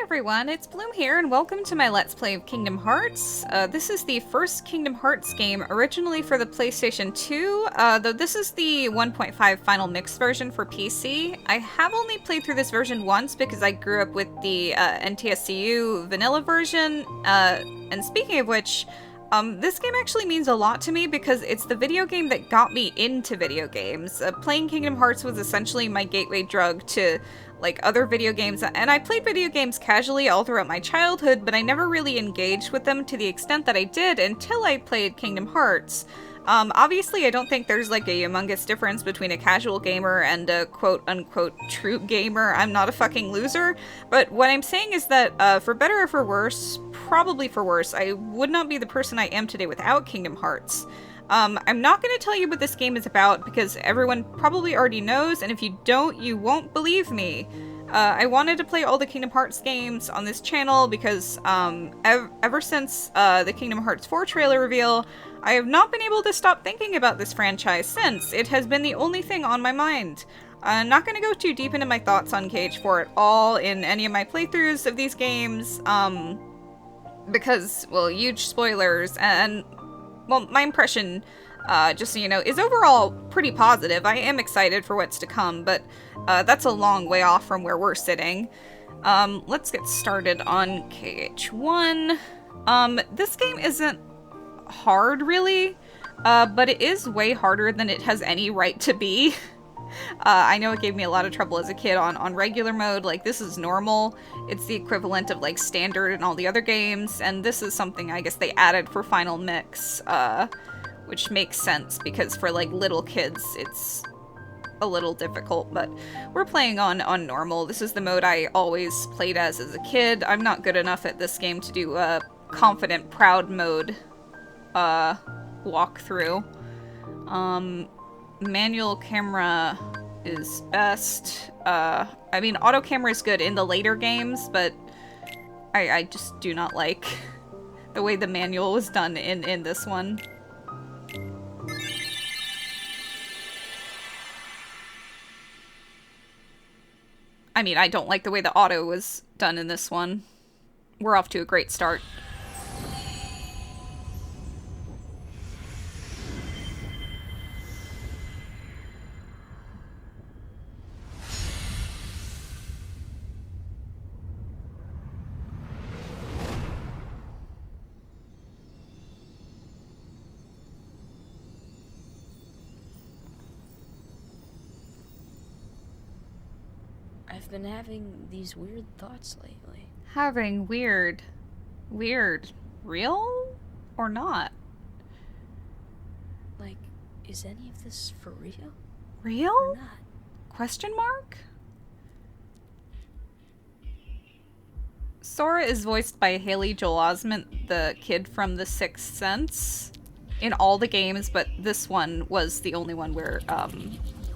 everyone, it's Bloom here, and welcome to my Let's Play of Kingdom Hearts. This is the first Kingdom Hearts game originally for the PlayStation 2, though this is the 1.5 final mix version for PC. I have only played through this version once because I grew up with the NTSCU vanilla version, and speaking of which, this game actually means a lot to me because it's the video game that got me into video games. Playing Kingdom Hearts was essentially my gateway drug to like other video games, and I played video games casually all throughout my childhood, but I never really engaged with them to the extent that I did until I played Kingdom Hearts. Obviously, I don't think there's like a humongous difference between a casual gamer and a quote-unquote true gamer. I'm not a fucking loser, but what I'm saying is that, for better or for worse, probably for worse, I would not be the person I am today without Kingdom Hearts. I'm not going to tell you what this game is about because everyone probably already knows, and if you don't, you won't believe me. I wanted to play all the Kingdom Hearts games on this channel because ever since the Kingdom Hearts 4 trailer reveal, I have not been able to stop thinking about this franchise since. It has been the only thing on my mind. I'm not going to go too deep into my thoughts on KH4 at all in any of my playthroughs of these games, because, well, huge spoilers, and well, my impression, just so you know, is overall pretty positive. I am excited for what's to come, but that's a long way off from where we're sitting. Let's get started on KH1. This game isn't hard, really, but it is way harder than it has any right to be. I know it gave me a lot of trouble as a kid on regular mode. Like, this is normal. It's the equivalent of, like, standard in all the other games, and this is something I guess they added for Final Mix, which makes sense, because for, like, little kids, it's a little difficult, but we're playing on normal. This is the mode I always played as a kid. I'm not good enough at this game to do a confident, proud mode, walkthrough. Manual camera is best. I mean, auto camera is good in the later games, but I just do not like the way the manual was done in this one. I mean, I don't like the way the auto was done in this one. We're off to a great start. I've been having these weird thoughts lately. Having weird, real or not? Like, is any of this for real? Real? Or not? Question mark? Sora is voiced by Haley Joel Osment, the kid from The Sixth Sense, in all the games, but this one was the only one where,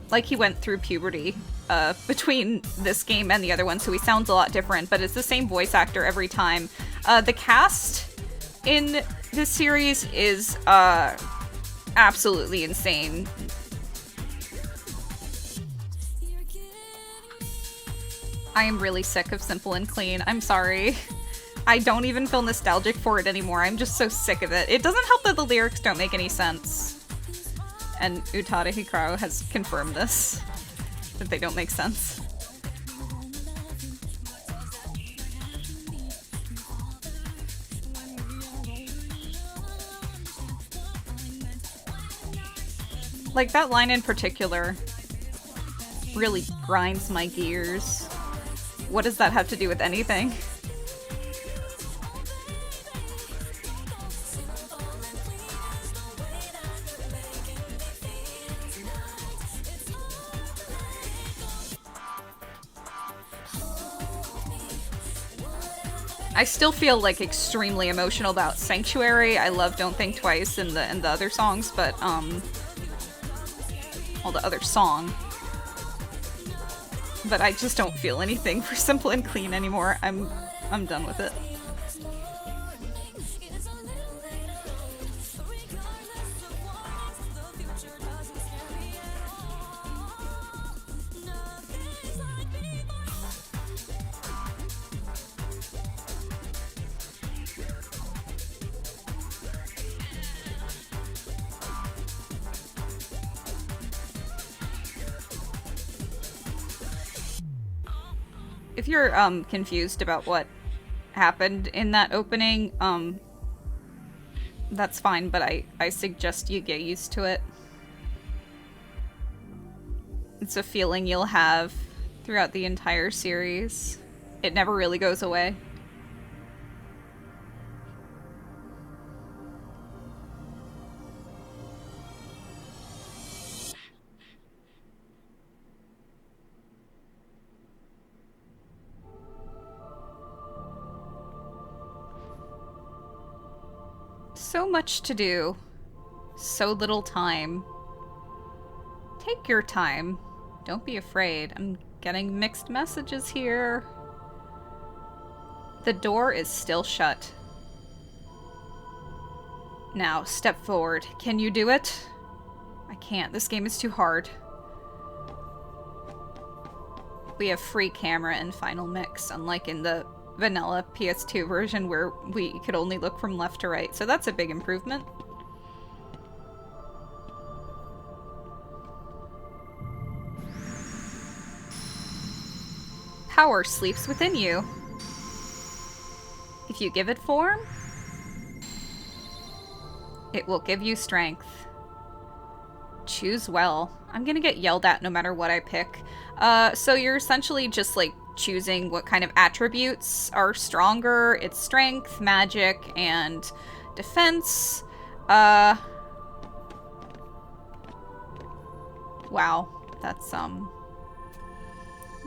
like, he went through puberty between this game and the other one, so he sounds a lot different, but it's the same voice actor every time. The cast in this series is absolutely insane. I am really sick of Simple and Clean. I'm sorry. I don't even feel nostalgic for it anymore. I'm just so sick of it. It doesn't help that the lyrics don't make any sense. And Utada Hikaru has confirmed this, that they don't make sense. Like, that line in particular really grinds my gears. What does that have to do with anything? I still feel like extremely emotional about Sanctuary. I love Don't Think Twice and the other songs, but well, the other song. But I just don't feel anything for Simple and Clean anymore. I'm done with it. if you're confused about what happened in that opening, that's fine, but I suggest you get used to it. It's a feeling you'll have throughout the entire series. It never really goes away. So much to do. So little time. Take your time. Don't be afraid. I'm getting mixed messages here. The door is still shut. Now, step forward. Can you do it? I can't. This game is too hard. We have free camera in Final Mix, unlike in the vanilla PS2 version where we could only look from left to right, so that's a big improvement. Power sleeps within you. If you give it form, it will give you strength. Choose well. I'm gonna get yelled at no matter what I pick. So you're essentially just like choosing what kind of attributes are stronger. It's strength, magic, and defense. Wow, that's the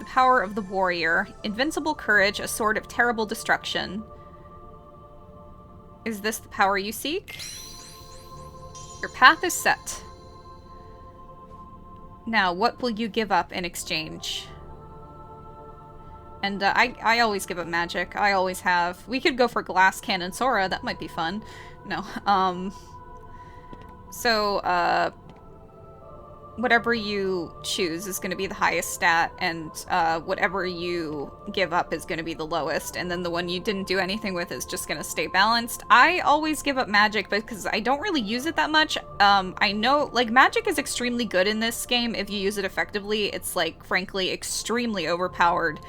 power of the warrior. Invincible courage, a sword of terrible destruction. Is this the power you seek? Your path is set. Now, what will you give up in exchange? And I always give up magic. I always have. We could go for Glass Cannon Sora. That might be fun. No. Whatever you choose is going to be the highest stat, and whatever you give up is going to be the lowest, and then the one you didn't do anything with is just going to stay balanced. I always give up magic because I don't really use it that much. I know, like, magic is extremely good in this game if you use it effectively. It's, like, frankly, extremely overpowered.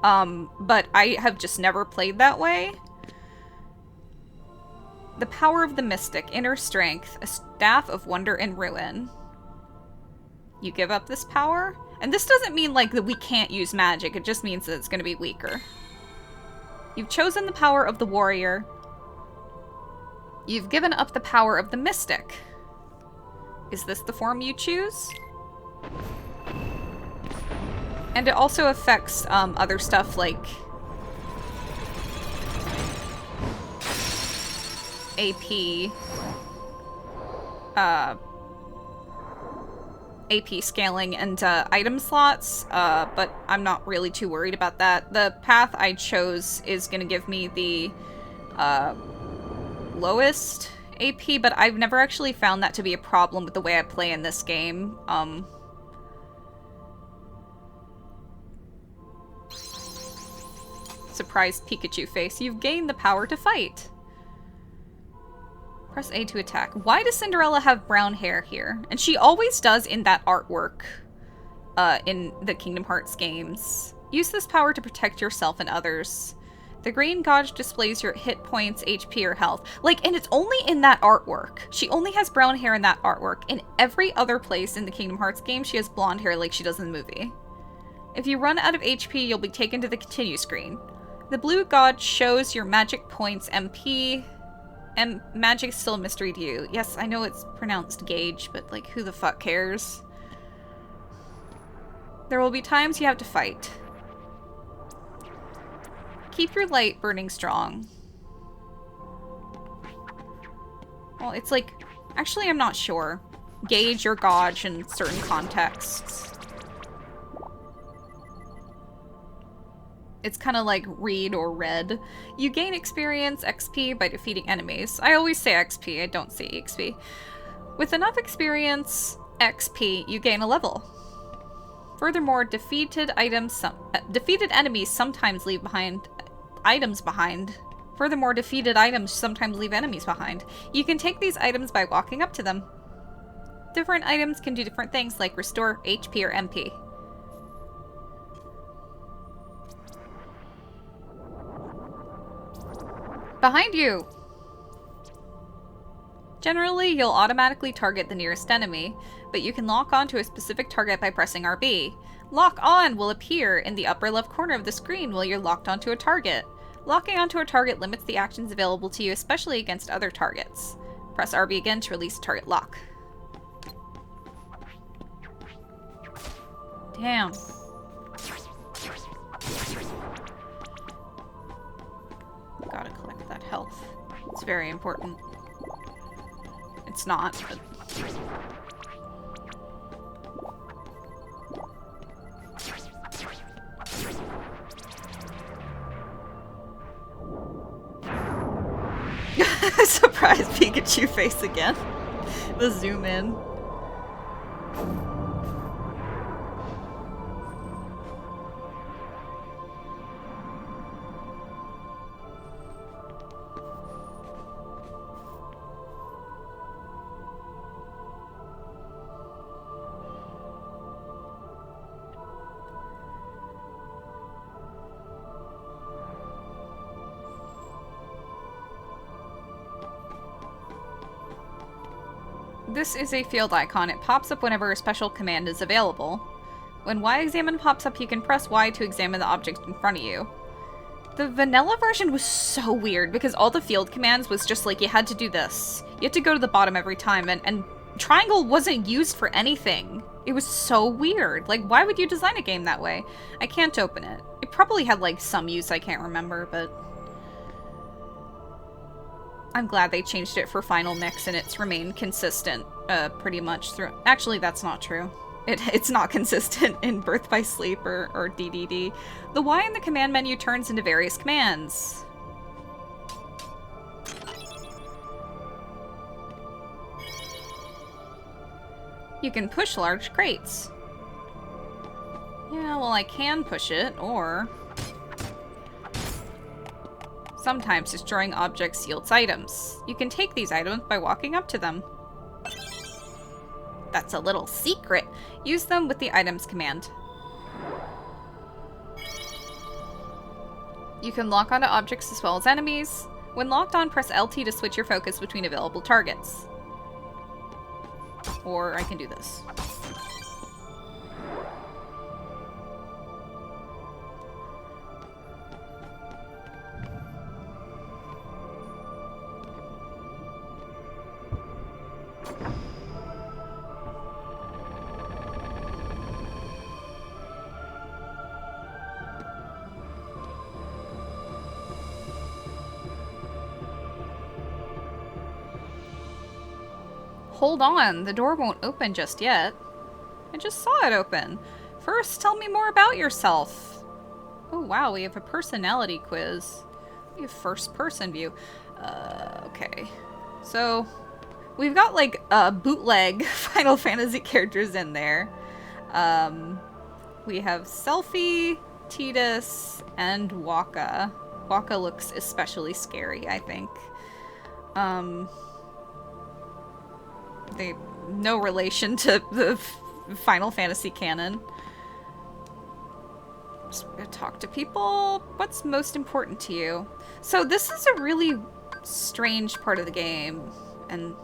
But I have just never played that way. The power of the mystic, inner strength, a staff of wonder and ruin. You give up this power? And this doesn't mean, like, that we can't use magic. It just means that it's going to be weaker. You've chosen the power of the warrior. You've given up the power of the mystic. Is this the form you choose? And it also affects other stuff like AP. AP scaling and item slots, but I'm not really too worried about that. The path I chose is going to give me the lowest AP, but I've never actually found that to be a problem with the way I play in this game. Surprised Pikachu face. You've gained the power to fight. Press A to attack. Why does Cinderella have brown hair here? And she always does in that artwork in the Kingdom Hearts games. Use this power to protect yourself and others. The green gauge displays your hit points, HP, or health. Like, and it's only in that artwork. She only has brown hair in that artwork. In every other place in the Kingdom Hearts game, she has blonde hair like she does in the movie. If you run out of HP, you'll be taken to the continue screen. The blue gauge shows your magic points, MP. And magic is still a mystery to you. Yes, I know it's pronounced gauge, but, like, who the fuck cares? There will be times you have to fight. Keep your light burning strong. Well, it's like... Actually, I'm not sure. Gauge or gauge in certain contexts. It's kind of like read or read. You gain experience, XP, by defeating enemies. I always say XP, I don't say EXP. With enough experience, XP, you gain a level. Furthermore, defeated enemies sometimes leave items behind. Furthermore, defeated items sometimes leave enemies behind. You can take these items by walking up to them. Different items can do different things, like restore HP or MP. Behind you! Generally, you'll automatically target the nearest enemy, but you can lock onto a specific target by pressing RB. Lock On will appear in the upper left corner of the screen while you're locked onto a target. Locking onto a target limits the actions available to you, especially against other targets. Press RB again to release target lock. Damn. Gotta collect that health. It's very important. It's not, but... Surprise Pikachu face again. The zoom in. This is a field icon. It pops up whenever a special command is available. When Y-Examine pops up, you can press Y to examine the object in front of you. The vanilla version was so weird because all the field commands was just like you had to do this. You had to go to the bottom every time, and triangle wasn't used for anything. It was so weird. Like, why would you design a game that way? I can't open it. It probably had like some use I can't remember, but... I'm glad they changed it for Final Mix and it's remained consistent pretty much through. Actually, that's not true. It's not consistent in Birth by Sleep or DDD. The Y in the command menu turns into various commands. You can push large crates. Yeah, well, I can push it, or... Sometimes destroying objects yields items. You can take these items by walking up to them. That's a little secret. Use them with the items command. You can lock onto objects as well as enemies. When locked on, press LT to switch your focus between available targets. Or I can do this. Hold on, the door won't open just yet. I just saw it open. First, tell me more about yourself. Oh wow, we have a personality quiz. We have first person view. Okay. So, we've got like bootleg Final Fantasy characters in there. We have Selphie, Tidus, and Wakka. Wakka looks especially scary, I think. They no relation to the Final Fantasy canon. Just gonna talk to people. What's most important to you? So this is a really strange part of the game, and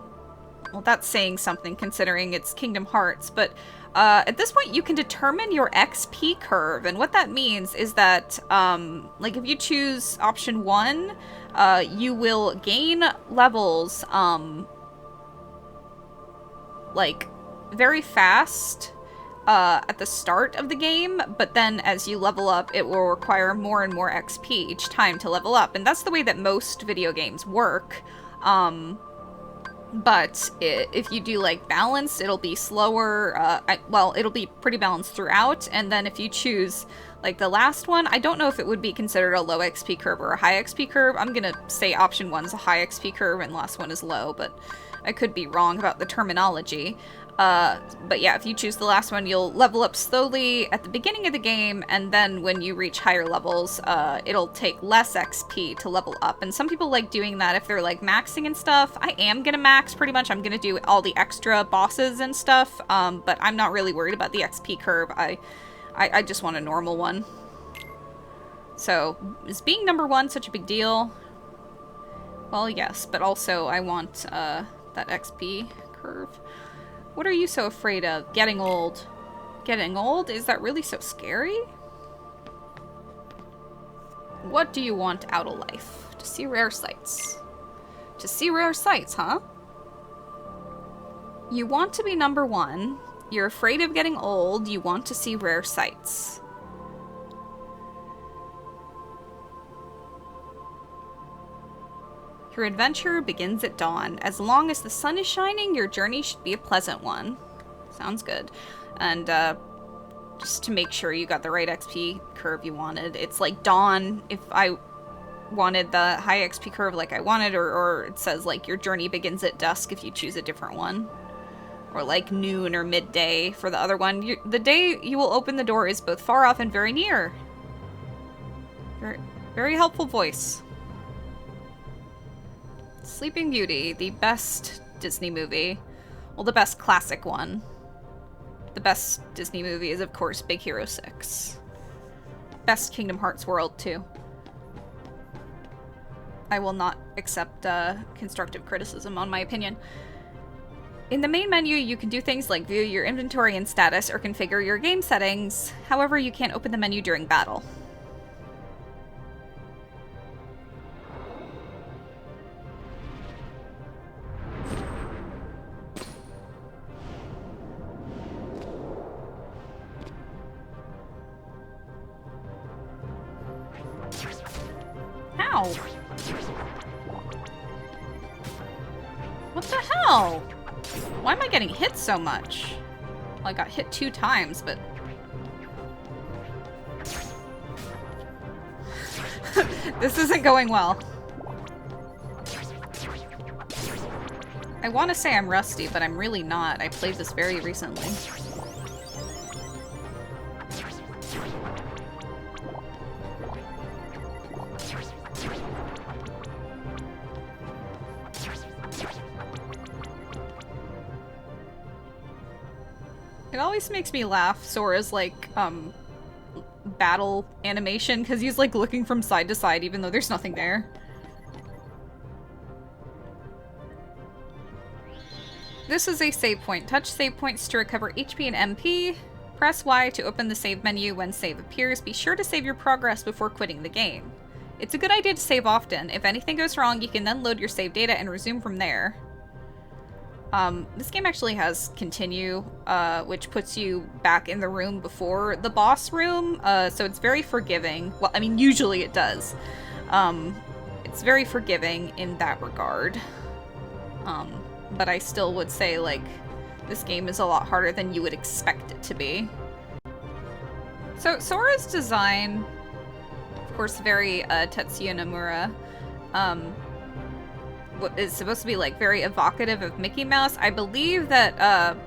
well, that's saying something considering it's Kingdom Hearts, but at this point you can determine your XP curve, and what that means is that like if you choose option 1, you will gain levels like very fast at the start of the game, but then as you level up, it will require more and more XP each time to level up, and that's the way that most video games work. But if you do like balanced, it'll be slower. Well, it'll be pretty balanced throughout, and then if you choose like the last one, I don't know if it would be considered a low XP curve or a high XP curve. I'm gonna say option 1's a high XP curve and last one is low, but I could be wrong about the terminology. But yeah, if you choose the last one, you'll level up slowly at the beginning of the game, and then when you reach higher levels, it'll take less XP to level up. And some people like doing that if they're like maxing and stuff. I am gonna max pretty much. I'm gonna do all the extra bosses and stuff, but I'm not really worried about the XP curve. I just want a normal one. So, is being number 1 such a big deal? Well, yes, but also I want that XP curve. What are you so afraid of? Getting old. Getting old? Is that really so scary? What do you want out of life? To see rare sights. To see rare sights, huh? You want to be number one. You're afraid of getting old. You want to see rare sights. Your adventure begins at dawn. As long as the sun is shining, your journey should be a pleasant one. Sounds good. And, just to make sure you got the right XP curve you wanted. It's like dawn if I wanted the high XP curve like I wanted, or it says like your journey begins at dusk if you choose a different one. Or like noon or midday for the other one. The day you will open the door is both far off and very near. Very, very helpful voice. Sleeping Beauty, the best Disney movie. Well, the best classic one. The best Disney movie is, of course, Big Hero 6. Best Kingdom Hearts world, too. I will not accept constructive criticism on my opinion. In the main menu, you can do things like view your inventory and status or configure your game settings. However, you can't open the menu during battle. How? What the hell? Why am I getting hit so much? Well, I got hit 2 times, but... This isn't going well. I want to say I'm rusty, but I'm really not. I played this very recently. It always makes me laugh, Sora's, like, battle animation, because he's, like, looking from side to side even though there's nothing there. This is a save point. Touch save points to recover HP and MP. Press Y to open the save menu when save appears. Be sure to save your progress before quitting the game. It's a good idea to save often. If anything goes wrong, you can then load your save data and resume from there. This game actually has continue, which puts you back in the room before the boss room, so it's very forgiving. Well, I mean, usually it does. It's very forgiving in that regard. But I still would say, like, this game is a lot harder than you would expect it to be. So, Sora's design, of course, very, Tetsuya Nomura, is supposed to be, like, very evocative of Mickey Mouse. I believe that,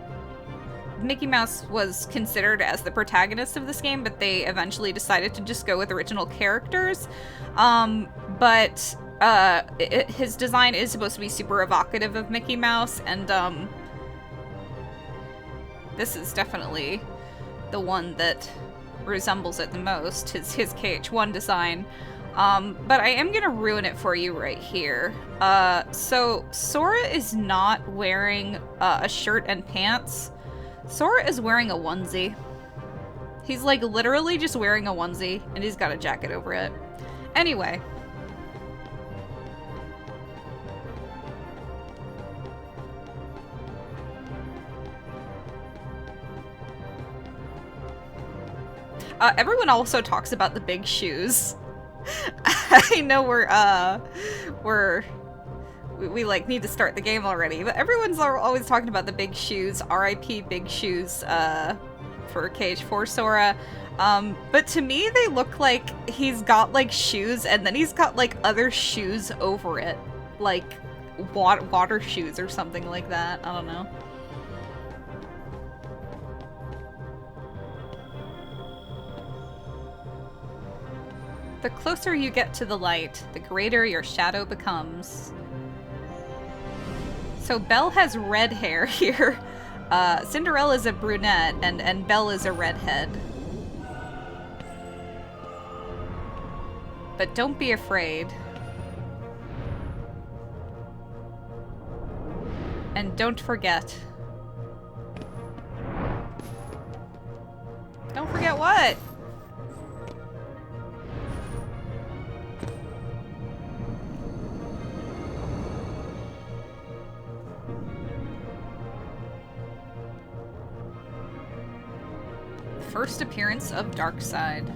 Mickey Mouse was considered as the protagonist of this game, but they eventually decided to just go with original characters. His design is supposed to be super evocative of Mickey Mouse, and, this is definitely the one that resembles it the most, his KH1 design. But I am gonna ruin it for you right here. So Sora is not wearing a shirt and pants. Sora is wearing a onesie. He's like literally just wearing a onesie, and he's got a jacket over it. Anyway. Everyone also talks about the big shoes. I know we like need to start the game already, but everyone's always talking about the big shoes, RIP big shoes, for KH4 Sora. But to me, they look like he's got like shoes and then he's got like other shoes over it, like water shoes or something like that. I don't know. The closer you get to the light, the greater your shadow becomes. So Belle has red hair here. Cinderella's a brunette, and Belle is a redhead. But don't be afraid. And don't forget. Don't forget what? First appearance of Darkside.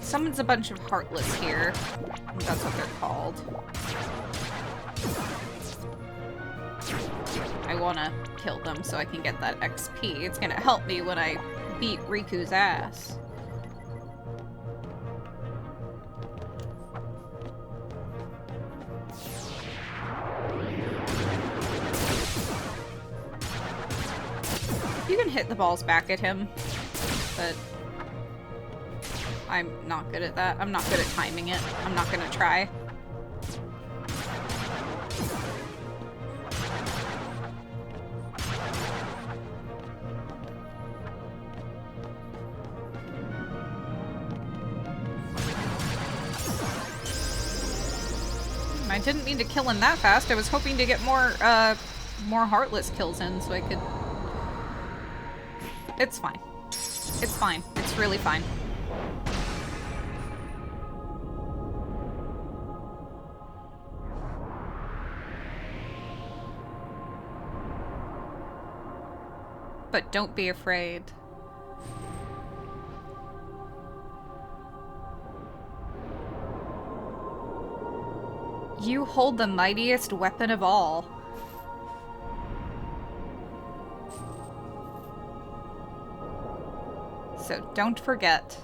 Summons a bunch of Heartless here. I think that's what they're called. I wanna kill them so I can get that XP. It's gonna help me when I beat Riku's ass. You can hit the balls back at him, but I'm not good at that. I'm not good at timing it. I'm not gonna try. I didn't mean to kill him that fast. I was hoping to get more Heartless kills in so I could... It's fine. It's fine. It's really fine. But don't be afraid. You hold the mightiest weapon of all. So don't forget.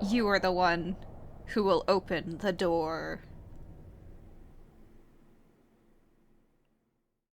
You are the one who will open the door.